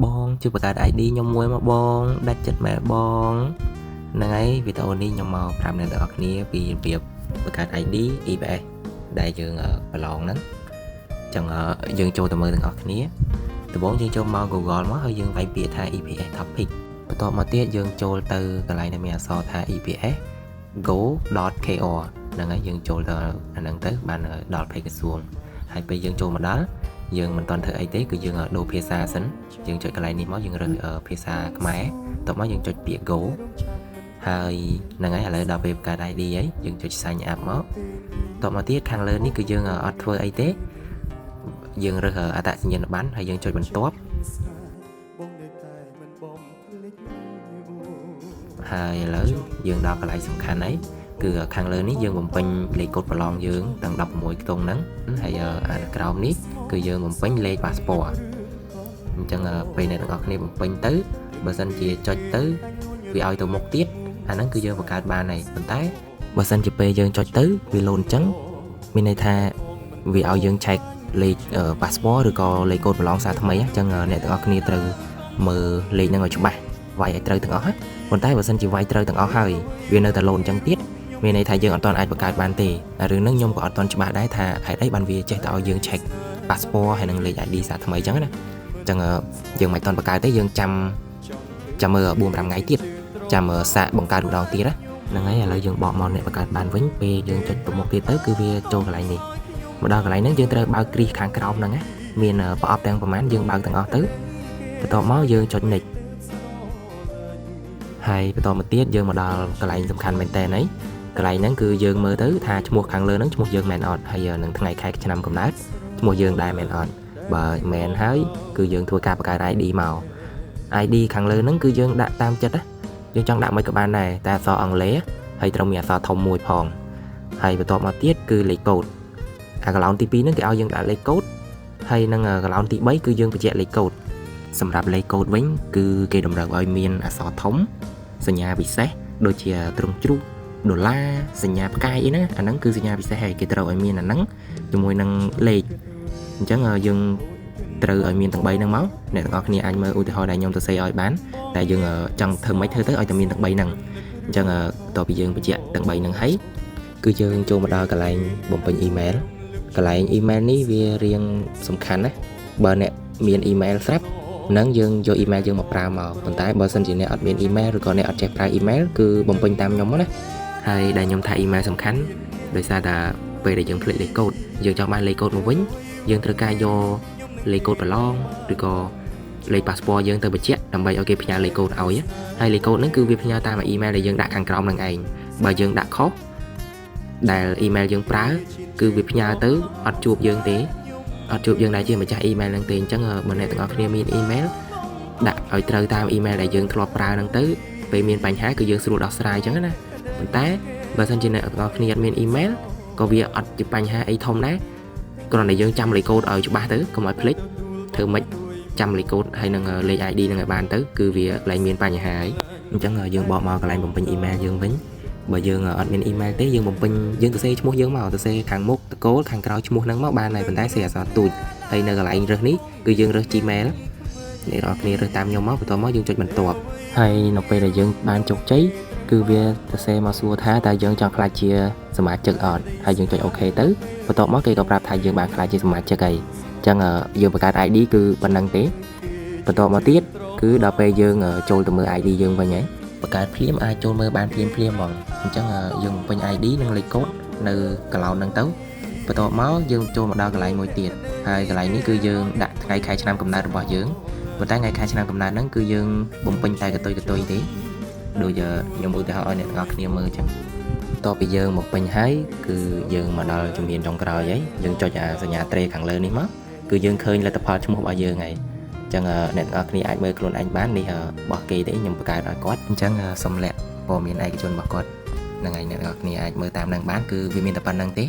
បងជួយបង្កើត ID ខ្ញុំមួយមកបងដាច់ចិត្តមែនបងហ្នឹងហើយវីដេអូនេះខ្ញុំមកប្រាប់អ្នកទាំងអស់គ្នាពីរបៀបបង្កើត ID EPS ដែលយើងប្រឡងហ្នឹងអញ្ចឹងយើងចូលទៅមើលទាំងអស់គ្នាដំបូងយើងចូលមក Google មកហើយយើងវាយពាក្យថា EPS topic បន្ទាប់មកទៀតយើងចូលទៅកន្លែងដែលមានអក្សរថា EPS go.kr ហ្នឹងហើយយើងចូលទៅអាហ្នឹងទៅបានដល់ page ក្រសួងហើយពេលយើងចូលមកដល់យើងមិនទាន់ធ្វើអីទេគឺយើងដូរភាសាសិនយើងចុចកន្លែងនេះមកយើងរើសភាសាខ្មែរបន្ទាប់មកយើងចុចពាក្យ go ហើយហ្នឹងហើយឥឡូវដល់ពេលបង្កើត ID ហើយយើងចុច sign up មកបន្ទាប់មកទៀតខាងលើនេះគឺយើងអត់ធ្វើអីទេយើងរើសអត្តសញ្ញាណប័ណ្ណហើយយើងចុចបន្ទាប់ហើយឥឡូវយើងដល់កន្លែងសំខាន់ហើយគឺខាងលើនេះយើងបំពេញលេខកូដប្រឡងយើងទាំង16ខ្ទង់ហ្នឹងហើយអាក្រោមនេះគឺយើងបំពេញលេខ passport អញ្ចឹងពេលអ្នកទាំងអស់គ្នាបំពេញទៅបើសិនជាចុចទៅវាឲ្យទៅមុខទៀតអាហ្នឹងគឺយើងបង្កើតបានហើយប៉ុន្តែបើសិនជាពេលយើងចុចទៅវាលោតអញ្ចឹងមានន័យថាវាឲ្យយើងឆែកលេខ passport ឬក៏លេខកូដប្រឡងសារថ្មីអញ្ចឹងអ្នកទាំងអស់គ្នាត្រូវមើលលេខហ្នឹងឲ្យច្បាស់វាយឲ្យត្រូវទាំងអស់ណាប៉ុន្តែបើសិនជាវាយត្រូវទាំងអស់ហើយវានៅតែលោតអញ្ចឹងទៀតមានន័យថាយើងអត់ទាន់អាចបង្កើតបានទេរឿងហ្នឹងខ្ញុំក៏អត់ទាន់ច្បាស់ដែរថាហេតុអីបានវាចេះតែឲ្យយើង check passport ហើយនឹងលេខ ID សារថ្មីអញ្ចឹងណាអញ្ចឹងយើងមិនទាន់បង្កើតទេយើងចាំមើល 4-5 ថ្ងៃទៀតចាំសាកបង្កើតម្ដងទៀតណាហ្នឹងហើយឥឡូវយើងបកមកអ្នកបង្កើតបានវិញពេលយើងចុចទៅមុខទៀតទៅគឺវាចូលកន្លែងនេះមកដល់កន្លែងហ្នឹងយើងត្រូវបើកគ្រីសខាងក្រោមហ្នឹងណាមានប្រអប់ទាំងប្រមាណយើងបើកទាំងអស់ទៅបន្ទាប់មកយើងចុច next ហើយបន្តមកទៀតយើងមកដល់កន្លែងសំខាន់មែនតើហើយកន្លែងហ្នឹងគឺយើងមើលទៅថាឈ្មោះខាងលើហ្នឹងឈ្មោះយើងមែនអត់ហើយនឹងថ្ងៃខែឆ្នាំកំណើតឈ្មោះយើងដែរមែនអត់បើមែនហើយគឺយើងធ្វើការបង្កើត ID មក ID ខាងលើហ្នឹងគឺយើងដាក់តាមចិត្តណាយើងចង់ដាក់មិនក៏បានដែរតែអក្សរអង់គ្លេសហើយត្រូវមានអក្សរធំមួយផងហើយបន្ទាប់មកទៀតគឺលេខកូដអាកន្លោនទី2ហ្នឹងគេឲ្យយើងដាក់លេខកូដហើយនឹងកន្លោនទី3គឺយើងបញ្ជាក់លេខកូដសម្រាប់លេខកូដវិញគឺគេតម្រូវឲ្យមានអក្សរធំសញ្ញាពិសេសដូចជាទ្រង់ជ្រូកដុល្លារសញ្ញាផ្កាយអីណាអាហ្នឹងគឺសញ្ញាពិសេសហើយគេត្រូវឲ្យមានអាហ្នឹងជាមួយនឹងលេខអញ្ចឹងយើងត្រូវឲ្យមានទាំង3ហ្នឹងមកអ្នកទាំងអស់គ្នាអាចមើលឧទាហរណ៍ដែលខ្ញុំសរសេរឲ្យបានតែយើងចង់ធ្វើម៉េចធ្វើទៅឲ្យតែមានទាំង3ហ្នឹងអញ្ចឹងបន្ទាប់ពីយើងបញ្ជាក់ទាំង3ហ្នឹងហើយគឺយើងចូលមកដល់កន្លែងបំពេញ email កន្លែង email នេះវារៀងសំខាន់ណាបើអ្នកមាន email ស្រាប់នឹងយើងយក email យើងមកប្រើមកប៉ុន្តែបើសិនជាអ្នកអត់មាន email ឬក៏អ្នកអត់ចេះប្រើ email គឺបំពេញតាមខ្ញុំណាហើយដែលខ្ញុំថា email សំខាន់ដោយសារតែពេលដែលយើងភ្លេចលេខកូដយើងចង់បានលេខកូដមកវិញយើងត្រូវការយកលេខកូដប្រឡងឬក៏លេខ passport យើងទៅបញ្ជាក់ដើម្បីឲ្យគេផ្ញើលេខកូដឲ្យហើយលេខកូដហ្នឹងគឺវាផ្ញើតាម email ដែលយើងដាក់ខាងក្រោមហ្នឹងឯងបើយើងដាក់ខុសដែល email យើងប្រើគឺវាផ្ញើទៅអត់ជួបយើងទេអត់ជួបយើងដែរជាម្ចាស់ email ហ្នឹងទេអញ្ចឹងបើអ្នកទាំងអស់គ្នាមាន email ដាក់ឲ្យត្រូវតាម email ដែលយើងធ្លាប់ប្រើហ្នឹងទៅពេលមានបញ្ហាគឺយើងស្រួលដោះស្រាយអញ្ចឹងណាប៉ុន្តែបើសិនជាអ្នកទាំងអស់គ្នាអត់មាន email ក៏វាអត់ជាបញ្ហាអីធំដែរគ្រាន់តែយើងចាំលេខកូដឲ្យច្បាស់ទៅកុំឲ្យភ្លេចធ្វើម៉េចចាំលេខកូដហើយនឹងលេខ ID ហ្នឹងឲ្យបានទៅគឺវាឡើងមានបញ្ហាហើយអញ្ចឹងយើងបកមកកន្លែងបំពេញ email យើងវិញបើយើងអត់មាន email ទេយើងបំពេញយើងសរសេរឈ្មោះយើងមកសរសេរខាងមុខតកូលខាងក្រោយឈ្មោះហ្នឹងមកបានហើយប៉ុន្តែសេអក្សរទូចហើយនៅកន្លែងរើសនេះគឺយើងរើស Gmail អ្នកនរគ្នារើសតាមខ្ញុំមកបន្ទាប់មកយើងចុចបន្ទាប់ហើយនៅពេលដែលយើងបានជោគជ័យគឺវាសរសេរមកសួរថាតើយើងចង់ក្លាយជាសមាជិកអត់ហើយយើងចុច OK ទៅបន្ទាប់មកគេក៏ប្រាប់ថាយើងបានក្លាយជាសមាជិកហើយអញ្ចឹងយើងបង្កើត ID គឺប៉ុណ្្នឹងទេបន្ទាប់មកទៀតគឺដល់ពេលយើងចូលទៅមើល ID យើងវិញហើយបង្កើតភ្លាមអាចចូលមើលបានភ្លាមហ្មងអញ្ចឹងយើងបំពេញ ID និងលេខកូដនៅកន្លោនហ្នឹងទៅបន្ទាប់មកយើងចូលមកដល់កន្លែងមួយទៀតហើយកន្លែងនេះគឺយើងដាក់ថ្ងៃខែឆ្នាំកំណើតរបស់យើងប៉ុន្តែថ្ងៃខែឆ្នាំកំណើតហ្នឹងគឺយើងបំពេញតែកតុយទេដូចខ្ញុំឧទាហរណ៍ឲ្យអ្នកទាំងអស់គ្នាមើលអញ្ចឹងបន្ទាប់ពីយើងមកពេញហើយគឺយើងមកដល់ជំហានចុងក្រោយហើយយើងចុចសញ្ញាត្រេខាងលើនេះមកគឺយើងឃើញលទ្ធផលឈ្មោះរបស់យើងហើយអញ្ចឹងអ្នកទាំងអស់គ្នាអាចមើលខ្លួនឯងបាននេះរបស់គេទេខ្ញុំបង្កើតឲ្យគាត់អញ្ចឹងសូមលាក់ព័ត៌មានឯកជនរបស់គាត់ហ្នឹងហើយអ្នកទាំងអស់គ្នាអាចមើលតាមនឹងបានគឺវាមានតែប៉ុណ្្នឹងទេ